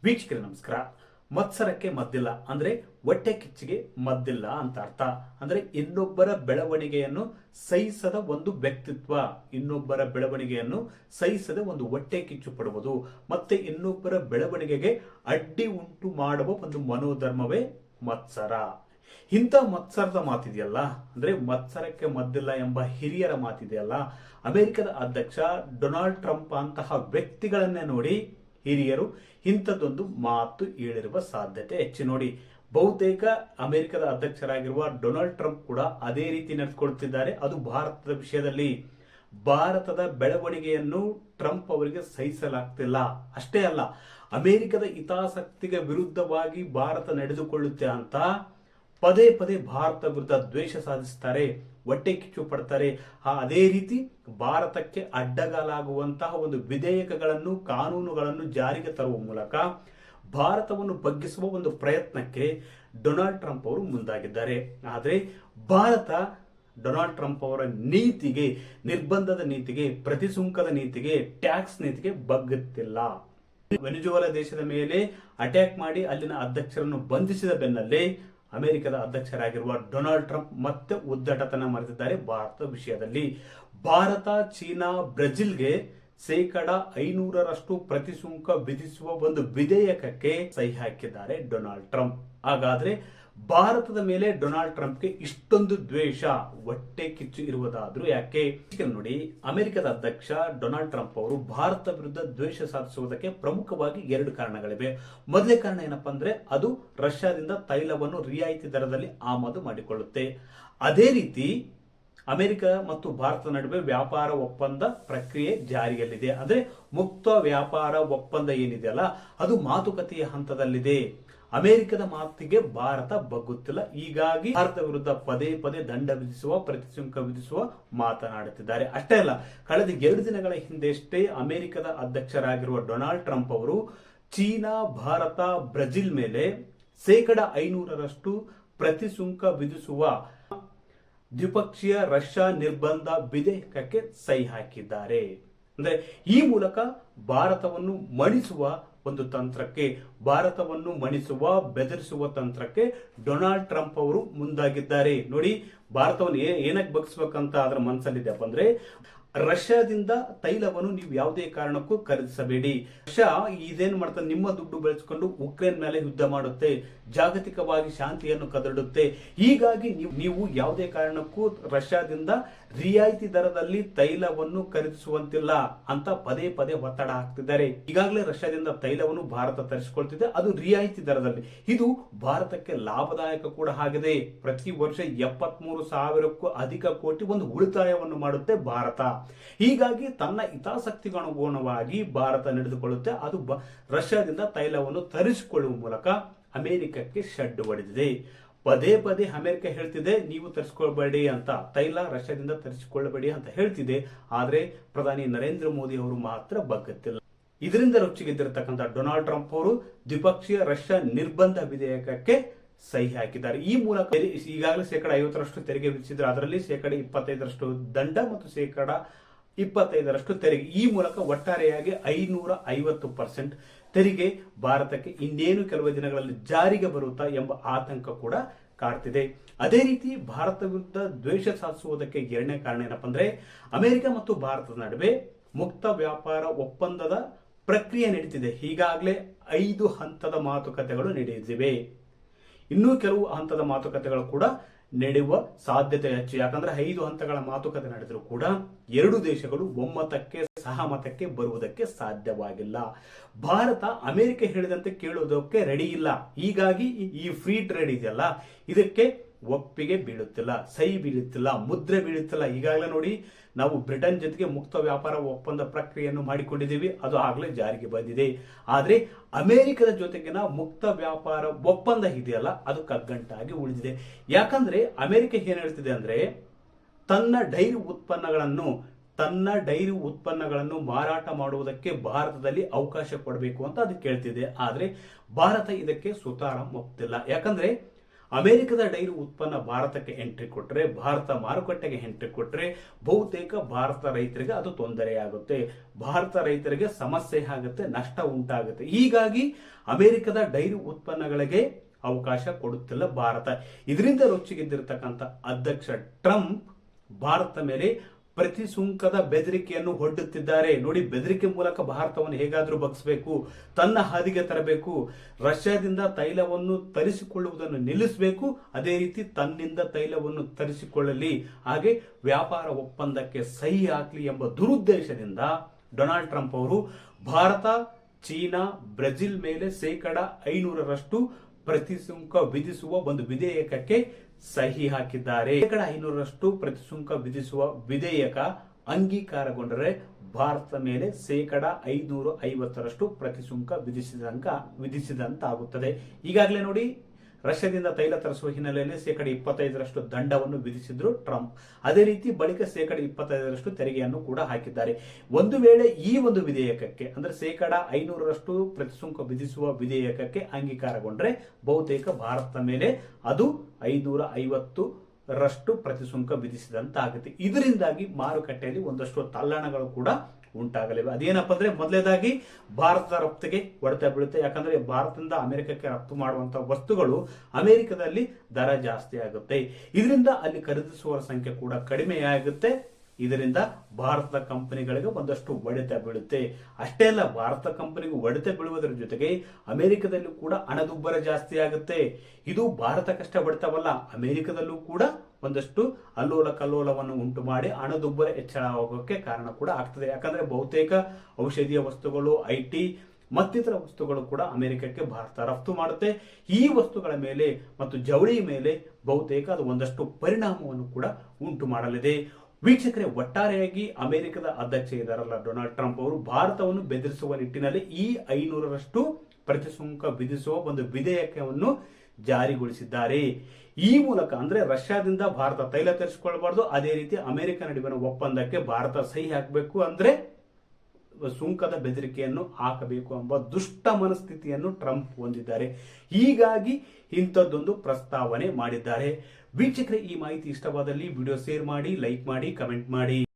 ವೀಕ್ಷಕರೇ ನಮಸ್ಕಾರ. ಮತ್ಸರಕ್ಕೆ ಮದ್ದಿಲ್ಲ ಅಂದ್ರೆ ಹೊಟ್ಟೆ ಕಿಚ್ಚಿಗೆ ಮದ್ದಿಲ್ಲ ಅಂತ ಅರ್ಥ. ಅಂದ್ರೆ ಇನ್ನೊಬ್ಬರ ಬೆಳವಣಿಗೆಯನ್ನು ಸಹಿಸದ ಒಂದು ವ್ಯಕ್ತಿತ್ವ, ಇನ್ನೊಬ್ಬರ ಬೆಳವಣಿಗೆಯನ್ನು ಸಹಿಸದ ಒಂದು ಹೊಟ್ಟೆ ಕಿಚ್ಚು ಪಡುವುದು, ಮತ್ತೆ ಇನ್ನೊಬ್ಬರ ಬೆಳವಣಿಗೆಗೆ ಅಡ್ಡಿ ಉಂಟು ಮಾಡುವ ಒಂದು ಮನೋಧರ್ಮವೇ ಮತ್ಸರ. ಇಂಥ ಮತ್ಸರದ ಮಾತಿದೆಯಲ್ಲ, ಅಂದ್ರೆ ಮತ್ಸರಕ್ಕೆ ಮದ್ದಿಲ್ಲ ಎಂಬ ಹಿರಿಯರ ಮಾತಿದೆಯಲ್ಲ, ಅಮೆರಿಕದ ಅಧ್ಯಕ್ಷ ಡೊನಾಲ್ಡ್ ಟ್ರಂಪ್ ಅಂತಹ ವ್ಯಕ್ತಿಗಳನ್ನೇ ನೋಡಿ ಹಿರಿಯರು ಇಂಥದ್ದೊಂದು ಮಾತು ಹೇಳಿರುವ ಸಾಧ್ಯತೆ ಹೆಚ್ಚು. ನೋಡಿ, ಬಹುತೇಕ ಅಮೆರಿಕದ ಅಧ್ಯಕ್ಷರಾಗಿರುವ ಡೊನಾಲ್ಡ್ ಟ್ರಂಪ್ ಕೂಡ ಅದೇ ರೀತಿ ನಡೆದುಕೊಳ್ಳುತ್ತಿದ್ದಾರೆ. ಅದು ಭಾರತದ ವಿಷಯದಲ್ಲಿ. ಭಾರತದ ಬೆಳವಣಿಗೆಯನ್ನು ಟ್ರಂಪ್ ಅವರಿಗೆ ಸಹಿಸಲಾಗ್ತಿಲ್ಲ. ಅಷ್ಟೇ ಅಲ್ಲ, ಅಮೆರಿಕದ ಹಿತಾಸಕ್ತಿಗೆ ವಿರುದ್ಧವಾಗಿ ಭಾರತ ನಡೆದುಕೊಳ್ಳುತ್ತೆ ಅಂತ ಪದೇ ಪದೇ ಭಾರತ ವಿರುದ್ಧ ದ್ವೇಷ ಸಾಧಿಸುತ್ತಾರೆ, ಹೊಟ್ಟೆ ಕಿಚ್ಚು ಪಡ್ತಾರೆ. ಅದೇ ರೀತಿ ಭಾರತಕ್ಕೆ ಅಡ್ಡಗಾಲಾಗುವಂತಹ ಒಂದು ವಿಧೇಯಕಗಳನ್ನು, ಕಾನೂನುಗಳನ್ನು ಜಾರಿಗೆ ತರುವ ಮೂಲಕ ಭಾರತವನ್ನು ಬಗ್ಗಿಸುವ ಒಂದು ಪ್ರಯತ್ನಕ್ಕೆ ಡೊನಾಲ್ಡ್ ಟ್ರಂಪ್ ಅವರು ಮುಂದಾಗಿದ್ದಾರೆ. ಆದರೆ ಭಾರತ ಡೊನಾಲ್ಡ್ ಟ್ರಂಪ್ ಅವರ ನೀತಿಗೆ, ನಿರ್ಬಂಧದ ನೀತಿಗೆ, ಪ್ರತಿಸುಂಕದ ನೀತಿಗೆ, ಟ್ಯಾಕ್ಸ್ ನೀತಿಗೆ ಬಗ್ಗುತ್ತಿಲ್ಲ. ವೆನಿಜುವೆಲಾ ದೇಶದ ಮೇಲೆ ಅಟ್ಯಾಕ್ ಮಾಡಿ ಅಲ್ಲಿನ ಅಧ್ಯಕ್ಷರನ್ನು ಬಂಧಿಸಿದ ಬೆನ್ನಲ್ಲೇ ಅಮೆರಿಕದ ಅಧ್ಯಕ್ಷರಾಗಿರುವ ಡೊನಾಲ್ಡ್ ಟ್ರಂಪ್ ಮತ್ತೆ ಉದ್ದಟತನ ಮರೆತಿದ್ದಾರೆ ಭಾರತ ವಿಷಯದಲ್ಲಿ. ಭಾರತ, ಚೀನಾ, ಬ್ರೆಜಿಲ್ಗೆ 500% ಪ್ರತಿಸುಂಕ ವಿಧಿಸುವ ಒಂದು ವಿಧೇಯಕಕ್ಕೆ ಸಹಿ ಹಾಕಿದ್ದಾರೆ ಡೊನಾಲ್ಡ್ ಟ್ರಂಪ್. ಹಾಗಾದ್ರೆ ಭಾರತದ ಮೇಲೆ ಡೊನಾಲ್ಡ್ ಟ್ರಂಪ್ಗೆ ಇಷ್ಟೊಂದು ದ್ವೇಷ, ಹೊಟ್ಟೆ ಕಿಚ್ಚು ಇರುವುದಾದ್ರೂ ಯಾಕೆ? ನೋಡಿ, ಅಮೆರಿಕದ ಅಧ್ಯಕ್ಷ ಡೊನಾಲ್ಡ್ ಟ್ರಂಪ್ ಅವರು ಭಾರತ ವಿರುದ್ಧ ದ್ವೇಷ ಸಾಧಿಸುವುದಕ್ಕೆ ಪ್ರಮುಖವಾಗಿ 2 ಕಾರಣಗಳಿವೆ. ಮೊದಲನೇ ಕಾರಣ ಏನಪ್ಪಾ ಅಂದ್ರೆ, ಅದು ರಷ್ಯಾದಿಂದ ತೈಲವನ್ನು ರಿಯಾಯಿತಿ ದರದಲ್ಲಿ ಆಮದು ಮಾಡಿಕೊಳ್ಳುತ್ತೆ. ಅದೇ ರೀತಿ ಅಮೆರಿಕ ಮತ್ತು ಭಾರತದ ನಡುವೆ ವ್ಯಾಪಾರ ಒಪ್ಪಂದ ಪ್ರಕ್ರಿಯೆ ಜಾರಿಯಲ್ಲಿದೆ. ಅಂದ್ರೆ ಮುಕ್ತ ವ್ಯಾಪಾರ ಒಪ್ಪಂದ ಏನಿದೆಯಲ್ಲ, ಅದು ಮಾತುಕತೆಯ ಹಂತದಲ್ಲಿದೆ. ಅಮೆರಿಕದ ಮಾತಿಗೆ ಭಾರತ ಬಗ್ಗುತ್ತಿಲ್ಲ. ಹೀಗಾಗಿ ಭಾರತ ವಿರುದ್ಧ ಪದೇ ಪದೇ ದಂಡ ವಿಧಿಸುವ, ಪ್ರತಿಸುಂಕ ವಿಧಿಸುವ ಮಾತನಾಡುತ್ತಿದ್ದಾರೆ. ಅಷ್ಟೇ ಅಲ್ಲ, ಕಳೆದ 2 ದಿನಗಳ ಹಿಂದೆಷ್ಟೇ ಅಮೆರಿಕದ ಅಧ್ಯಕ್ಷರಾಗಿರುವ ಡೊನಾಲ್ಡ್ ಟ್ರಂಪ್ ಅವರು ಚೀನಾ, ಭಾರತ, ಬ್ರೆಜಿಲ್ ಮೇಲೆ 500% ಪ್ರತಿಸುಂಕ ವಿಧಿಸುವ ದ್ವಿಪಕ್ಷೀಯ ರಷ್ಯಾ ನಿರ್ಬಂಧ ವಿಧೇಯಕಕ್ಕೆ ಸಹಿ ಹಾಕಿದ್ದಾರೆ. ಅಂದ್ರೆ ಈ ಮೂಲಕ ಭಾರತವನ್ನು ಮಣಿಸುವ ಒಂದು ತಂತ್ರಕ್ಕೆ, ಭಾರತವನ್ನು ಮಣಿಸುವ, ಬೆದರಿಸುವ ತಂತ್ರಕ್ಕೆ ಡೊನಾಲ್ಡ್ ಟ್ರಂಪ್ ಅವರು ಮುಂದಾಗಿದ್ದಾರೆ. ನೋಡಿ, ಭಾರತವನ್ನು ಏನಕ್ಕೆ ಬಗ್ಗಿಸಬೇಕಂತ ಅದರ ಮನಸ್ಸಲ್ಲಿದೆಯಪ್ಪ ಅಂದ್ರೆ, ರಷ್ಯಾದಿಂದ ತೈಲವನ್ನು ನೀವು ಯಾವುದೇ ಕಾರಣಕ್ಕೂ ಖರೀದಿಸಬೇಡಿ. ರಷ್ಯಾ ಇದೇನು ಮಾಡ್ತಾರೆ, ನಿಮ್ಮ ದುಡ್ಡು ಬೆಳೆಸಿಕೊಂಡು ಉಕ್ರೇನ್ ಮೇಲೆ ಯುದ್ಧ ಮಾಡುತ್ತೆ, ಜಾಗತಿಕವಾಗಿ ಶಾಂತಿಯನ್ನು ಕದಡುತ್ತೆ. ಹೀಗಾಗಿ ನೀವು ಯಾವುದೇ ಕಾರಣಕ್ಕೂ ರಷ್ಯಾದಿಂದ ರಿಯಾಯಿತಿ ದರದಲ್ಲಿ ತೈಲವನ್ನು ಖರೀದಿಸುವಂತಿಲ್ಲ ಅಂತ ಪದೇ ಪದೇ ಒತ್ತಡ ಹಾಕ್ತಿದ್ದಾರೆ. ಈಗಾಗಲೇ ರಷ್ಯಾದಿಂದ ತೈಲವನ್ನು ಭಾರತ ತರಿಸಿಕೊಳ್ತಿದೆ, ಅದು ರಿಯಾಯಿತಿ ದರದಲ್ಲಿ. ಇದು ಭಾರತಕ್ಕೆ ಲಾಭದಾಯಕ ಕೂಡ ಆಗಿದೆ. ಪ್ರತಿ ವರ್ಷ 73,000ಕ್ಕೂ ಅಧಿಕ ಕೋಟಿ ಒಂದು ಉಳಿತಾಯವನ್ನು ಮಾಡುತ್ತೆ ಭಾರತ. ಹೀಗಾಗಿ ತನ್ನ ಹಿತಾಸಕ್ತಿಗನುಗುಣವಾಗಿ ಭಾರತ ನಡೆದುಕೊಳ್ಳುತ್ತೆ. ಅದು ರಷ್ಯಾದಿಂದ ತೈಲವನ್ನು ತರಿಸಿಕೊಳ್ಳುವ ಮೂಲಕ ಅಮೆರಿಕಕ್ಕೆ ಶಡ್ಡು ಹೊಡೆದಿದೆ. ಪದೇ ಪದೇ ಅಮೆರಿಕ ಹೇಳ್ತಿದೆ, ನೀವು ತರಿಸಿಕೊಳ್ಳಬೇಡಿ ಅಂತ, ತೈಲ ರಷ್ಯಾದಿಂದ ತರಿಸಿಕೊಳ್ಳಬೇಡಿ ಅಂತ ಹೇಳ್ತಿದೆ. ಆದ್ರೆ ಪ್ರಧಾನಿ ನರೇಂದ್ರ ಮೋದಿ ಅವರು ಮಾತ್ರ ಬಗ್ಗುತ್ತಿಲ್ಲ. ಇದರಿಂದ ರೊಚ್ಚಿಗೆದ್ದಿರತಕ್ಕಂಥ ಡೊನಾಲ್ಡ್ ಟ್ರಂಪ್ ಅವರು ದ್ವಿಪಕ್ಷೀಯ ರಷ್ಯಾ ನಿರ್ಬಂಧ ವಿಧೇಯಕಕ್ಕೆ ಸಹಿ ಹಾಕಿದ್ದಾರೆ. ಈ ಮೂಲಕ ಈಗಾಗಲೇ 50% ತೆರಿಗೆ ವಿಧಿಸಿದ್ರೆ, ಅದರಲ್ಲಿ 25% ದಂಡ ಮತ್ತು 25% ತೆರಿಗೆ. ಈ ಮೂಲಕ ಒಟ್ಟಾರೆಯಾಗಿ 550% ತೆರಿಗೆ ಭಾರತಕ್ಕೆ ಇನ್ನೇನು ಕೆಲವು ದಿನಗಳಲ್ಲಿ ಜಾರಿಗೆ ಬರುತ್ತಾ ಎಂಬ ಆತಂಕ ಕೂಡ ಕಾಡ್ತಿದೆ. ಅದೇ ರೀತಿ ಭಾರತ ವಿರುದ್ಧ ದ್ವೇಷ ಸಾಧಿಸುವುದಕ್ಕೆ 2ನೇ ಕಾರಣ ಏನಪ್ಪಾ ಅಂದ್ರೆ, ಅಮೆರಿಕ ಮತ್ತು ಭಾರತದ ನಡುವೆ ಮುಕ್ತ ವ್ಯಾಪಾರ ಒಪ್ಪಂದದ ಪ್ರಕ್ರಿಯೆ ನಡೀತಿದೆ. ಈಗಾಗಲೇ 5 ಹಂತದ ಮಾತುಕತೆಗಳು ನಡೆದಿವೆ. ಇನ್ನೂ ಕೆಲವು ಹಂತದ ಮಾತುಕತೆಗಳು ಕೂಡ ನಡೆಯುವ ಸಾಧ್ಯತೆ ಹೆಚ್ಚು. ಯಾಕಂದ್ರೆ 5 ಹಂತಗಳ ಮಾತುಕತೆ ನಡೆದರೂ ಕೂಡ 2 ದೇಶಗಳು ಒಮ್ಮತಕ್ಕೆ, ಸಹಮತಕ್ಕೆ ಬರುವುದಕ್ಕೆ ಸಾಧ್ಯವಾಗಿಲ್ಲ. ಭಾರತ ಅಮೆರಿಕ ಹೇಳಿದಂತೆ ಕೇಳುವುದಕ್ಕೆ ರೆಡಿ ಇಲ್ಲ. ಹೀಗಾಗಿ ಈ ಫ್ರೀ ಟ್ರೇಡ್ ಇದೆಯಲ್ಲ, ಇದಕ್ಕೆ ಒಪ್ಪಿಗೆ ಬೀಳುತ್ತಿಲ್ಲ, ಸಹಿ ಬೀಳುತ್ತಿಲ್ಲ, ಮುದ್ರೆ ಬೀಳುತ್ತಿಲ್ಲ. ಈಗಾಗಲೇ ನೋಡಿ, ನಾವು ಬ್ರಿಟನ್ ಜೊತೆಗೆ ಮುಕ್ತ ವ್ಯಾಪಾರ ಒಪ್ಪಂದ ಪ್ರಕ್ರಿಯೆಯನ್ನು ಮಾಡಿಕೊಂಡಿದ್ದೀವಿ, ಅದು ಆಗಲೇ ಜಾರಿಗೆ ಬಂದಿದೆ. ಆದ್ರೆ ಅಮೆರಿಕದ ಜೊತೆಗಿನ ಮುಕ್ತ ವ್ಯಾಪಾರ ಒಪ್ಪಂದ ಇದೆಯಲ್ಲ, ಅದು ಕಗ್ಗಂಟಾಗಿ ಉಳಿದಿದೆ. ಯಾಕಂದ್ರೆ ಅಮೆರಿಕ ಏನ್ ಹೇಳ್ತಿದೆ ಅಂದ್ರೆ, ತನ್ನ ಡೈರಿ ಉತ್ಪನ್ನಗಳನ್ನು ಮಾರಾಟ ಮಾಡುವುದಕ್ಕೆ ಭಾರತದಲ್ಲಿ ಅವಕಾಶ ಕೊಡಬೇಕು ಅಂತ ಅದು ಕೇಳ್ತಿದೆ. ಆದ್ರೆ ಭಾರತ ಇದಕ್ಕೆ ಸುತಾರ ಒಪ್ತಿಲ್ಲ. ಯಾಕಂದ್ರೆ ಅಮೆರಿಕದ ಡೈರಿ ಉತ್ಪನ್ನ ಭಾರತಕ್ಕೆ ಎಂಟ್ರಿ ಕೊಟ್ಟರೆ, ಭಾರತ ಮಾರುಕಟ್ಟೆಗೆ ಎಂಟ್ರಿ ಕೊಟ್ಟರೆ ಬಹುತೇಕ ಭಾರತ ರೈತರಿಗೆ ಅದು ತೊಂದರೆಯಾಗುತ್ತೆ, ಭಾರತ ರೈತರಿಗೆ ಸಮಸ್ಯೆ ಆಗುತ್ತೆ, ನಷ್ಟ ಉಂಟಾಗುತ್ತೆ. ಹೀಗಾಗಿ ಅಮೆರಿಕದ ಡೈರಿ ಉತ್ಪನ್ನಗಳಿಗೆ ಅವಕಾಶ ಕೊಡುತ್ತಿಲ್ಲ ಭಾರತ. ಇದರಿಂದ ರೊಚ್ಚಿಗೆದ್ದಿರತಕ್ಕಂಥ ಅಧ್ಯಕ್ಷ ಟ್ರಂಪ್ ಭಾರತ ಮೇಲೆ ಪ್ರತಿ ಸುಂಕದ ಬೆದರಿಕೆಯನ್ನು ಒಡ್ಡುತ್ತಿದ್ದಾರೆ. ನೋಡಿ, ಬೆದರಿಕೆ ಮೂಲಕ ಭಾರತವನ್ನು ಹೇಗಾದ್ರೂ ಬಗ್ಗಿಸಬೇಕು, ತನ್ನ ಹಾದಿಗೆ ತರಬೇಕು, ರಷ್ಯಾದಿಂದ ತೈಲವನ್ನು ತರಿಸಿಕೊಳ್ಳುವುದನ್ನು ನಿಲ್ಲಿಸಬೇಕು, ಅದೇ ರೀತಿ ತನ್ನಿಂದ ತೈಲವನ್ನು ತರಿಸಿಕೊಳ್ಳಲಿ, ಹಾಗೆ ವ್ಯಾಪಾರ ಒಪ್ಪಂದಕ್ಕೆ ಸಹಿ ಹಾಕಲಿ ಎಂಬ ದುರುದ್ದೇಶದಿಂದ ಡೊನಾಲ್ಡ್ ಟ್ರಂಪ್ ಅವರು ಭಾರತ, ಚೀನಾ, ಬ್ರೆಜಿಲ್ ಮೇಲೆ 500% ಪ್ರತಿ ಸುಂಕ ವಿಧಿಸುವ ಒಂದು ವಿಧೇಯಕಕ್ಕೆ ಸಹಿ ಹಾಕಿದ್ದಾರೆ. 500% ಪ್ರತಿ ಸುಂಕ ವಿಧಿಸುವ ವಿಧೇಯಕ ಅಂಗೀಕಾರಗೊಂಡರೆ ಭಾರತದ ಮೇಲೆ 550% ಪ್ರತಿ ಸುಂಕ ವಿಧಿಸಿದಂತಾಗುತ್ತದೆ. ಈಗಾಗಲೇ ನೋಡಿ, ರಷ್ಯಾದಿಂದ ತೈಲ ತರಿಸುವ ಹಿನ್ನೆಲೆಯಲ್ಲಿ 25% ದಂಡವನ್ನು ವಿಧಿಸಿದ್ರು ಟ್ರಂಪ್. ಅದೇ ರೀತಿ ಬಳಿಕ 25% ತೆರಿಗೆಯನ್ನು ಕೂಡ ಹಾಕಿದ್ದಾರೆ. ಒಂದು ವೇಳೆ ಈ ಒಂದು ವಿಧೇಯಕಕ್ಕೆ ಅಂದ್ರೆ 500% ಪ್ರತಿ ಸುಂಕ ವಿಧಿಸುವ ವಿಧೇಯಕಕ್ಕೆ ಅಂಗೀಕಾರಗೊಂಡ್ರೆ ಬಹುತೇಕ ಭಾರತದ ಮೇಲೆ ಅದು 550% ಪ್ರತಿ ಸುಂಕ ವಿಧಿಸಿದಂತಾಗುತ್ತೆ. ಇದರಿಂದಾಗಿ ಮಾರುಕಟ್ಟೆಯಲ್ಲಿ ಒಂದಷ್ಟು ತಲ್ಲಣಗಳು ಕೂಡ ಉಂಟಾಗಲಿವೆ. ಅದೇನಪ್ಪ ಅಂದ್ರೆ, ಮೊದಲನೇದಾಗಿ ಭಾರತದ ರಫ್ತಿಗೆ ಹೊಡೆತ ಬೀಳುತ್ತೆ. ಯಾಕಂದ್ರೆ ಭಾರತದಿಂದ ಅಮೆರಿಕಕ್ಕೆ ರಫ್ತು ಮಾಡುವಂತಹ ವಸ್ತುಗಳು ಅಮೆರಿಕದಲ್ಲಿ ದರ ಜಾಸ್ತಿ ಆಗುತ್ತೆ. ಇದರಿಂದ ಅಲ್ಲಿ ಖರೀದಿಸುವವರ ಸಂಖ್ಯೆ ಕೂಡ ಕಡಿಮೆಯಾಗುತ್ತೆ. ಇದರಿಂದ ಭಾರತದ ಕಂಪನಿಗಳಿಗೆ ಒಂದಷ್ಟು ಹೊಡೆತ ಬೀಳುತ್ತೆ. ಅಷ್ಟೇ ಅಲ್ಲ, ಭಾರತ ಕಂಪನಿಗೂ ಹೊಡೆತ ಬೀಳುವುದರ ಜೊತೆಗೆ ಅಮೆರಿಕದಲ್ಲೂ ಕೂಡ ಹಣದುಬ್ಬರ ಜಾಸ್ತಿ ಆಗುತ್ತೆ. ಇದು ಭಾರತಕ್ಕಷ್ಟೇ ಹೊಡೆತವಲ್ಲ, ಅಮೆರಿಕದಲ್ಲೂ ಕೂಡ ಒಂದಷ್ಟು ಅಲ್ಲೋಲ ಕಲ್ಲೋಲವನ್ನು ಉಂಟು ಮಾಡಿ ಹಣದುಬ್ಬರ ಹೆಚ್ಚಳ ಆಗೋಕ್ಕೆ ಕಾರಣ ಕೂಡ ಆಗ್ತದೆ. ಯಾಕಂದ್ರೆ ಬಹುತೇಕ ಔಷಧೀಯ ವಸ್ತುಗಳು, IT ಮತ್ತಿತರ ವಸ್ತುಗಳು ಕೂಡ ಅಮೆರಿಕಕ್ಕೆ ಭಾರತ ರಫ್ತು ಮಾಡುತ್ತೆ. ಈ ವಸ್ತುಗಳ ಮೇಲೆ ಮತ್ತು ಜವಳಿ ಮೇಲೆ ಬಹುತೇಕ ಅದು ಒಂದಷ್ಟು ಪರಿಣಾಮವನ್ನು ಕೂಡ ಉಂಟು ಮಾಡಲಿದೆ. ವೀಕ್ಷಕರೇ, ಒಟ್ಟಾರೆಯಾಗಿ ಅಮೆರಿಕದ ಅಧ್ಯಕ್ಷ ಇದ್ದಾರಲ್ಲ ಡೊನಾಲ್ಡ್ ಟ್ರಂಪ್ ಅವರು ಭಾರತವನ್ನು ಬೆದರಿಸುವ ನಿಟ್ಟಿನಲ್ಲಿ ಈ 500% ಪ್ರತಿ ಸುಂಕ ವಿಧಿಸುವ ಒಂದು ವಿಧೇಯಕವನ್ನು ಜಾರಿಗೊಳಿಸಿದ್ದಾರೆ. ಈ ಮೂಲಕ ಅಂದ್ರೆ ರಷ್ಯಾದಿಂದ ಭಾರತ ತೈಲ ತರಿಸಿಕೊಳ್ಳಬಾರದು, ಅದೇ ರೀತಿ ಅಮೆರಿಕ ನಡುವಿನ ಒಪ್ಪಂದಕ್ಕೆ ಭಾರತ ಸಹಿ ಹಾಕಬೇಕು, ಅಂದ್ರೆ ಸುಂಕದ ಬೆದರಿಕೆಯನ್ನು ಹಾಕಬೇಕು ಎಂಬ ದುಷ್ಟ ಮನಸ್ಥಿತಿಯನ್ನು ಟ್ರಂಪ್ ಹೊಂದಿದ್ದಾರೆ. ಹೀಗಾಗಿ ಇಂಥದ್ದೊಂದು ಪ್ರಸ್ತಾವನೆ ಮಾಡಿದ್ದಾರೆ. ವೀಕ್ಷಕರೇ, ಈ ಮಾಹಿತಿ ಇಷ್ಟವಾದಲ್ಲಿ ವಿಡಿಯೋ ಶೇರ್ ಮಾಡಿ, ಲೈಕ್ ಮಾಡಿ, ಕಮೆಂಟ್ ಮಾಡಿ.